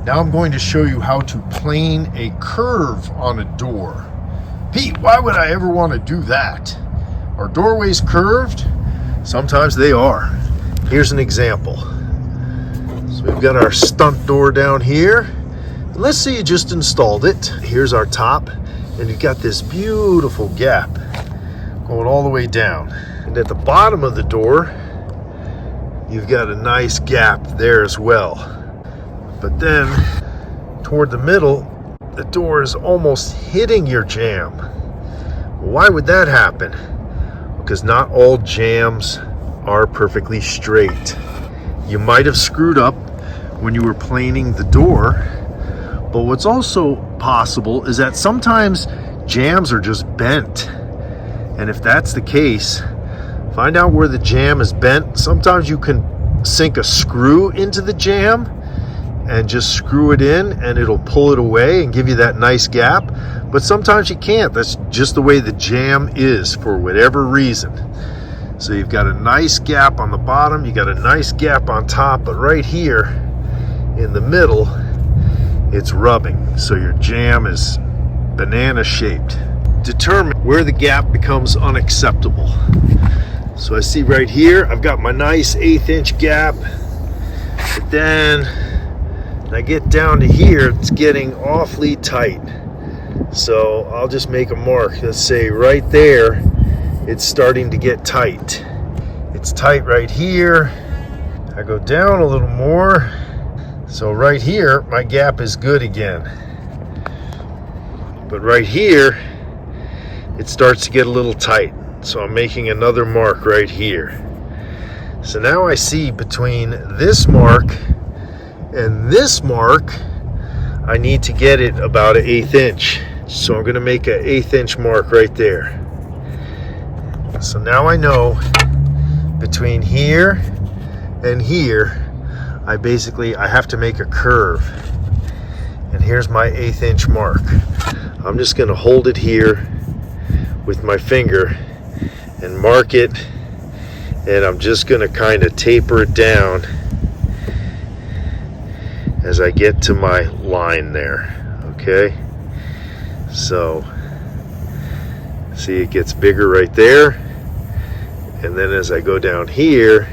Now I'm going to show you how to plane a curve on a door. Pete, why would I ever want to do that? Are doorways curved? Sometimes they are. Here's an example. So we've got our stunt door down here. And let's say you just installed it. Here's our top, and you've got this beautiful gap going all the way down. And at the bottom of the door, you've got a nice gap there as well. But then toward the middle, the door is almost hitting your jamb. Why would that happen? Because not all jambs are perfectly straight. You might have screwed up when you were planing the door, but what's also possible is that sometimes jambs are just bent. And if that's the case, find out where the jamb is bent. Sometimes you can sink a screw into the jamb and just screw it in and it'll pull it away and give you that nice gap. But sometimes you can't. That's just the way the jamb is for whatever reason. So you've got a nice gap on the bottom, you got a nice gap on top, but right here in the middle, it's rubbing. So your jamb is banana shaped. Determine where the gap becomes unacceptable. So I see right here, I've got my nice 1/8 inch gap, but then when I get down to here, it's getting awfully tight. So I'll just make a mark. Let's say right there, it's starting to get tight. It's tight right here. I go down a little more. So right here, my gap is good again. But right here, it starts to get a little tight. So I'm making another mark right here. So now I see between this mark and this mark, I need to get it about an 1/8 inch. So I'm gonna make an 1/8 inch mark right there. So now I know between here and here, I have to make a curve. And here's my 1/8 inch mark. I'm just gonna hold it here with my finger and mark it, and I'm just gonna kind of taper it down as I get to my line there. Okay, so see, it gets bigger right there, and then as I go down here,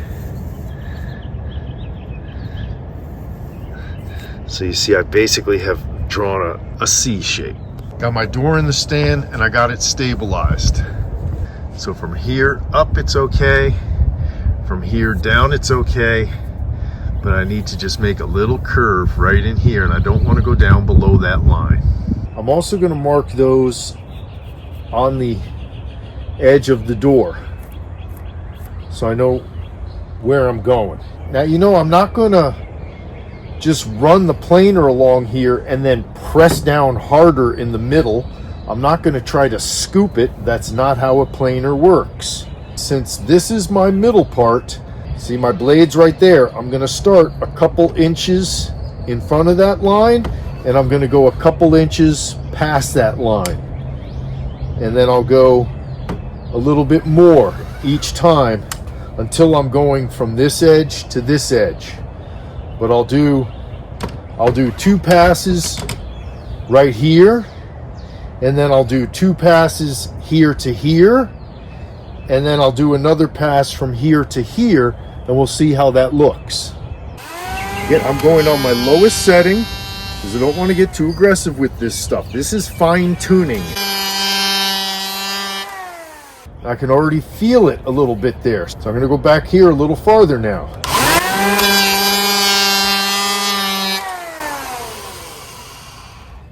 so you see I basically have drawn a C shape. Got my door in the stand and I got it stabilized. So from here up it's okay, from here down it's okay, but I need to just make a little curve right in here, and I don't want to go down below that line. I'm also going to mark those on the edge of the door so I know where I'm going. Now, you know, I'm not going to just run the planer along here and then press down harder in the middle. I'm not going to try to scoop it. That's not how a planer works. Since this is my middle part, see my blades right there, I'm going to start a couple inches in front of that line, and I'm going to go a couple inches past that line. And then I'll go a little bit more each time until I'm going from this edge to this edge. But I'll do 2 passes right here, and then I'll do 2 passes here to here, and then I'll do another pass from here to here, and we'll see how that looks. Again, I'm going on my lowest setting because I don't want to get too aggressive with this stuff. This is fine tuning. I can already feel it a little bit there. So I'm going to go back here a little farther now.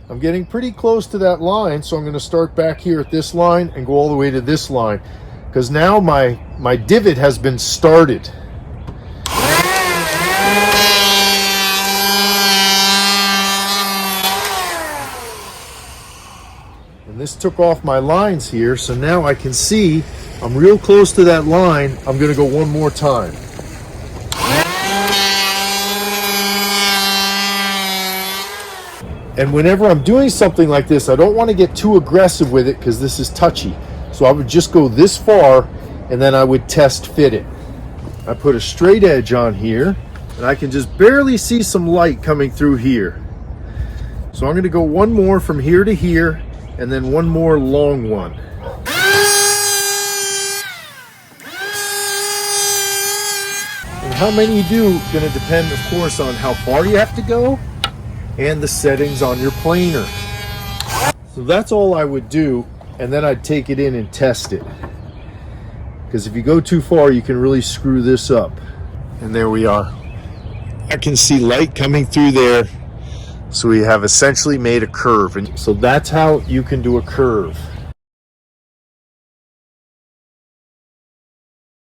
I'm getting pretty close to that line, so I'm going to start back here at this line and go all the way to this line, because now my divot has been started. And this took off my lines here, so now I can see I'm real close to that line. I'm going to go one more time. And whenever I'm doing something like this, I don't want to get too aggressive with it because this is touchy. So I would just go this far and then I would test fit it. I put a straight edge on here And I can just barely see some light coming through here. So I'm going to go one more from here to here, and then one more long one. And how many you do is going to depend, of course, on how far you have to go and the settings on your planer. So that's all I would do, and then I'd take it in and test it. Because if you go too far, you can really screw this up. And there we are. I can see light coming through there. So we have essentially made a curve. And so that's how you can do a curve.